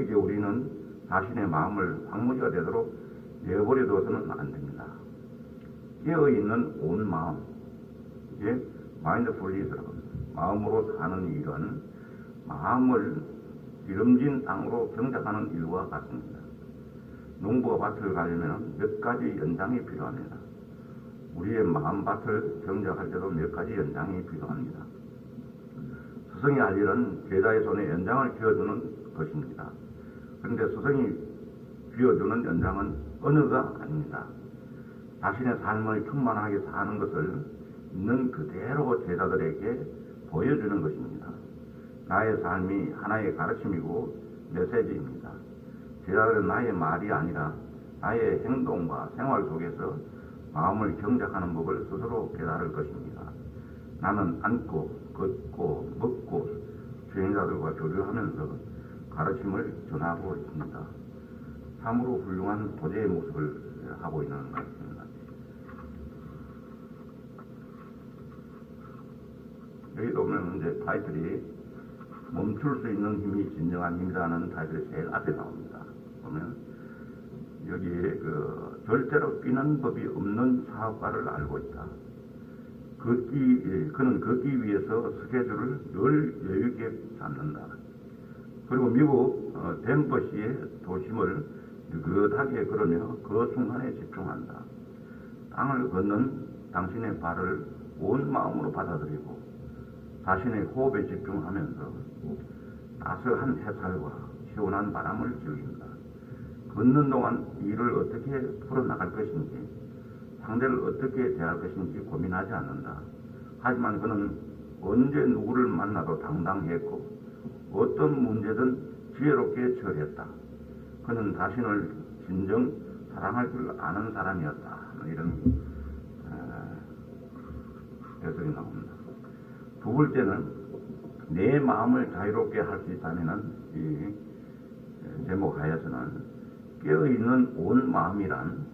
그렇게 우리는 자신의 마음을 황무지가 되도록 내버려 둬서는 안 됩니다. 깨어있는 온 마음, 이게 마인드풀리스라고 합니다. 마음으로 사는 일은 마음을 기름진 땅으로 경작하는 일과 같습니다. 농부가 밭을 가려면 몇 가지 연장이 필요합니다. 우리의 마음밭을 경작할 때도 몇 가지 연장이 필요합니다. 스승이 할 일은 제자의 손에 연장을 쥐어주는 것입니다. 그런데 스승이 쥐어주는 연장은 언어가 아닙니다. 자신의 삶을 충만하게 사는 것을 있는 그대로 제자들에게 보여주는 것입니다. 나의 삶이 하나의 가르침이고 메시지입니다. 제자들은 나의 말이 아니라 나의 행동과 생활 속에서 마음을 경작하는 법을 스스로 깨달을 것입니다. 나는 앉고 걷고 먹고 수행자들과 교류하면서 가르침을 전하고 있습니다. 참으로 훌륭한 보제의 모습을 하고 있는 것 같습니다. 여기 보면 이제 타이틀이 멈출 수 있는 힘이 진정한 힘이라는 타이틀이 제일 앞에 나옵니다. 보면 여기에 절대로 뛰는 법이 없는 사업가를 알고 있다. 그는 걷기 위해서 스케줄을 늘 여유있게 잡는다. 그리고 미국 덴버시의 도심을 느긋하게 걸으며 그 순간에 집중한다. 땅을 걷는 당신의 발을 온 마음으로 받아들이고 자신의 호흡에 집중하면서 따스한 햇살과 시원한 바람을 즐긴다. 걷는 동안 일을 어떻게 풀어나갈 것인지, 상대를 어떻게 대할 것인지 고민하지 않는다. 하지만 그는 언제 누구를 만나도 당당했고 어떤 문제든 지혜롭게 처리했다. 그는 자신을 진정 사랑할 줄 아는 사람이었다. 이런 해석이 나옵니다. 두 번째는 내 마음을 자유롭게 할 수 있다는 이 제목 하에서는 깨어있는 온 마음이란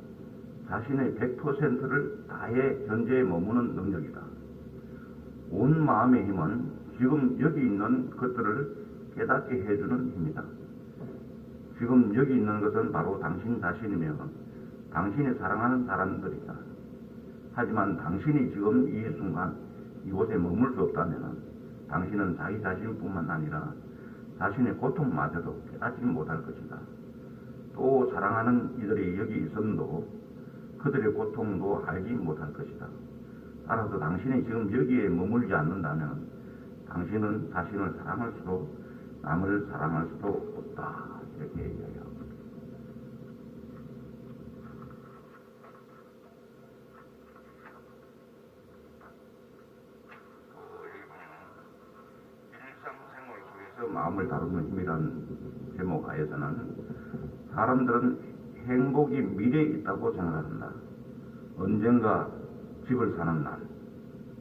자신의 100%를 다해 현재에 머무는 능력이다. 온 마음의 힘은 지금 여기 있는 것들을 깨닫게 해주는 힘이다. 지금 여기 있는 것은 바로 당신 자신이며 당신이 사랑하는 사람들이다. 하지만 당신이 지금 이 순간 이곳에 머물 수 없다면 당신은 자기 자신뿐만 아니라 자신의 고통마저도 깨닫지 못할 것이다. 또 사랑하는 이들이 여기 있음도 그들의 고통도 알지 못할 것이다. 따라서 당신이 지금 여기에 머물지 않는다면 당신은 자신을 사랑할 수도 남을 사랑할 수도 없다. 이렇게 이야기합니다. 일상생활 속에서 마음을 다루는 힘이란 제목 하에서는 사람들은 행복이 미래에 있다고 생각한다. 언젠가 집을 사는 날,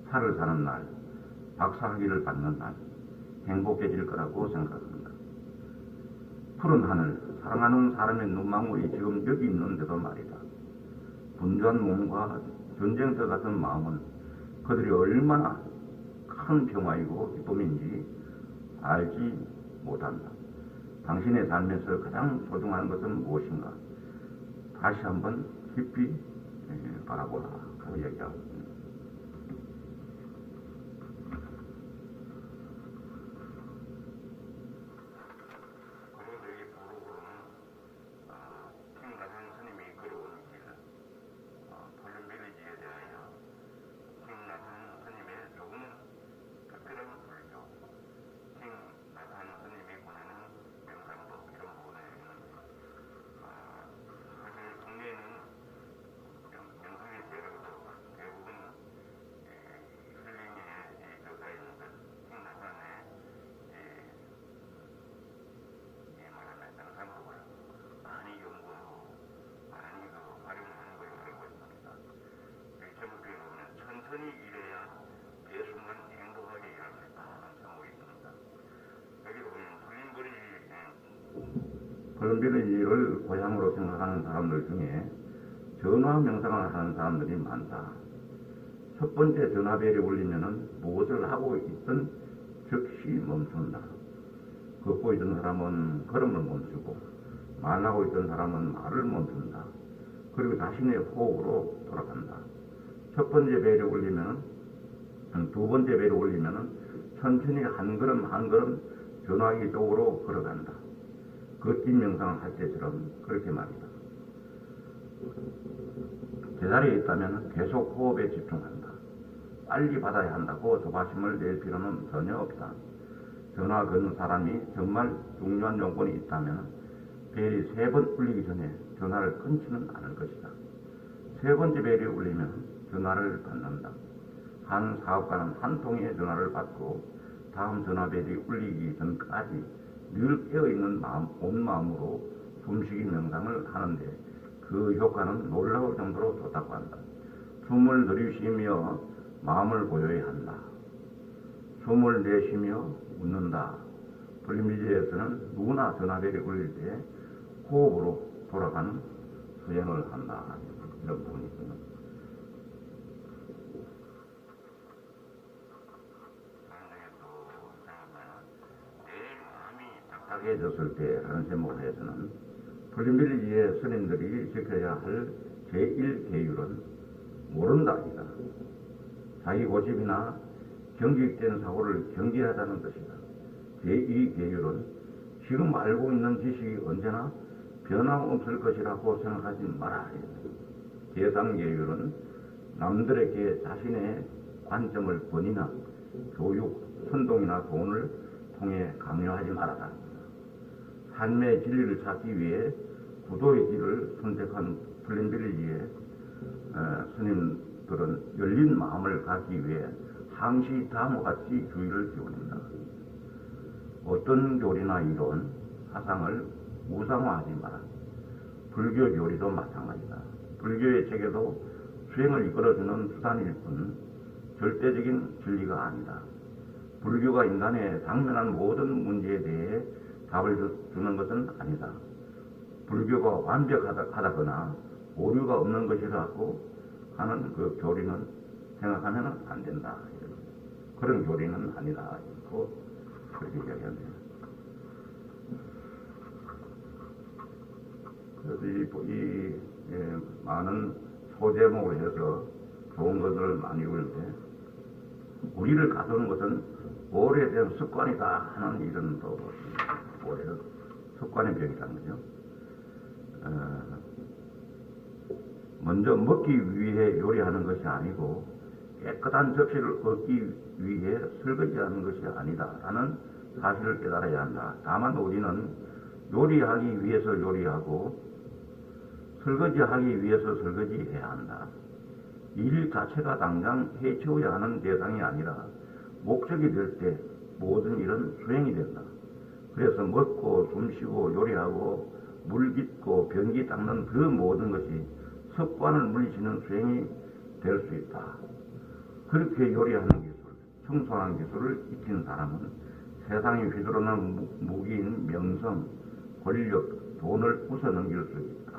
차를 사는 날, 박사학위를 받는 날, 행복해질 거라고 생각합니다. 푸른 하늘, 사랑하는 사람의 눈망울이 지금 여기 있는데도 말이다. 분주한 몸과 전쟁터 같은 마음은 그들이 얼마나 큰 평화이고 기쁨인지 알지 못한다. 당신의 삶에서 가장 소중한 것은 무엇인가? 다시 한번 깊이 바라보라. 그 얘기하고 있습니다. 그리고 여기 부록으로는 김나선 스님이 걸어온 길, 톨륜빌리지에 대하여 김나선 스님의 조금 특별한 불교, 김나선 스님이 보내는 명상법 이런 부분에 있는데 사실 국내에는 명상의 재료도 대부분 힐링에 들어가 있는 것, 김나선의 말하는 명상법을 많이 연구하고 많이 활용하는 걸 알고 있습니다. 여기 제목에 보면 천천히 일해야 매 순간 행복하게 일할 수 있다는 제목이 있습니다. 여기 보면 톨륜빌리지를 고향으로 생각하는 사람들 중에 전화 명상을 하는 사람들이 많다. 첫 번째 전화벨이 울리면은 무엇을 하고 있든 즉시 멈춘다. 걷고 있던 사람은 걸음을 멈추고 말하고 있던 사람은 말을 멈춘다. 그리고 자신의 호흡으로 돌아간다. 첫 번째 배를 올리면 두 번째 배를 올리면 천천히 한 걸음 한 걸음 전화기 쪽으로 걸어간다. 걷기 명상을 할 때처럼 그렇게 말이다. 제자리에 있다면 계속 호흡에 집중한다. 빨리 받아야 한다고 조바심을 낼 필요는 전혀 없다. 전화 거는 사람이 정말 중요한 요건이 있다면 벨이 3번 울리기 전에 전화를 끊지는 않을 것이다. 세 번째 벨이 울리면 전화를 받는다. 한 사업가는 한 통의 전화를 받고 다음 전화벨이 울리기 전까지 늘 깨어있는 온 마음으로 숨쉬기 명상을 하는데 그 효과는 놀라울 정도로 좋다고 한다. 숨을 들이쉬며 마음을 고요히 한다. 숨을 내쉬며 웃는다. 불림지에서는 누구나 전화벨이 울릴 때 호흡으로 돌아가는 수행을 한다. 이런 부분이 있습니다. 내 마음이 딱딱해졌을 때 하는 제목에서는 불림빌리지의 스님들이 지켜야 할 제1계율은 모른다이다. 자기 고집이나 경직된 사고를 경계하자는 것이다. 제2계율은 지금 알고 있는 지식이 언제나 변함없을 것이라고 생각하지 말아야 한다. 제3계율은 남들에게 자신의 관점을 권위나 교육, 선동이나 돈을 통해 강요하지 말아라. 삶의 진리를 찾기 위해 구도의 길을 선택한 플린빌리지의 스님들은 열린 마음을 갖기 위해 항시 다음과 같이 주의를 기울인다. 어떤 교리나 이론, 사상을 우상화하지 마라. 불교 교리도 마찬가지다. 불교의 체계도 수행을 이끌어주는 수단일 뿐 절대적인 진리가 아니다. 불교가 인간의 당면한 모든 문제에 대해 답을 주는 것은 아니다. 불교가 완벽하다거나 오류가 없는 것이라고 하는 그 교리는 생각하면 안 된다. 그런 교리는 아니다. 그렇게 이야기합니다. 그래서 이 많은 소제목을 해서 좋은 것을 많이 읽는데 우리를 가두는 것은 오래된 습관이다 하는 이런 또 오래된 습관의 병이라는 거죠. 먼저 먹기 위해 요리하는 것이 아니고 깨끗한 접시를 얻기 위해 설거지하는 것이 아니다 라는 사실을 깨달아야 한다. 다만 우리는 요리하기 위해서 요리하고 설거지하기 위해서 설거지해야 한다. 일 자체가 당장 해치워야 하는 대상이 아니라 목적이 될 때 모든 일은 수행이 된다. 그래서 먹고 숨쉬고 요리하고 물 깃고 변기 닦는 그 모든 것이 습관을 물리치는 수행이 될 수 있다. 그렇게 요리하는 기술, 청소하는 기술을 익힌 사람은 세상이 휘두르는 무기인 명성, 권력, 돈을 웃어넘길 수 있다.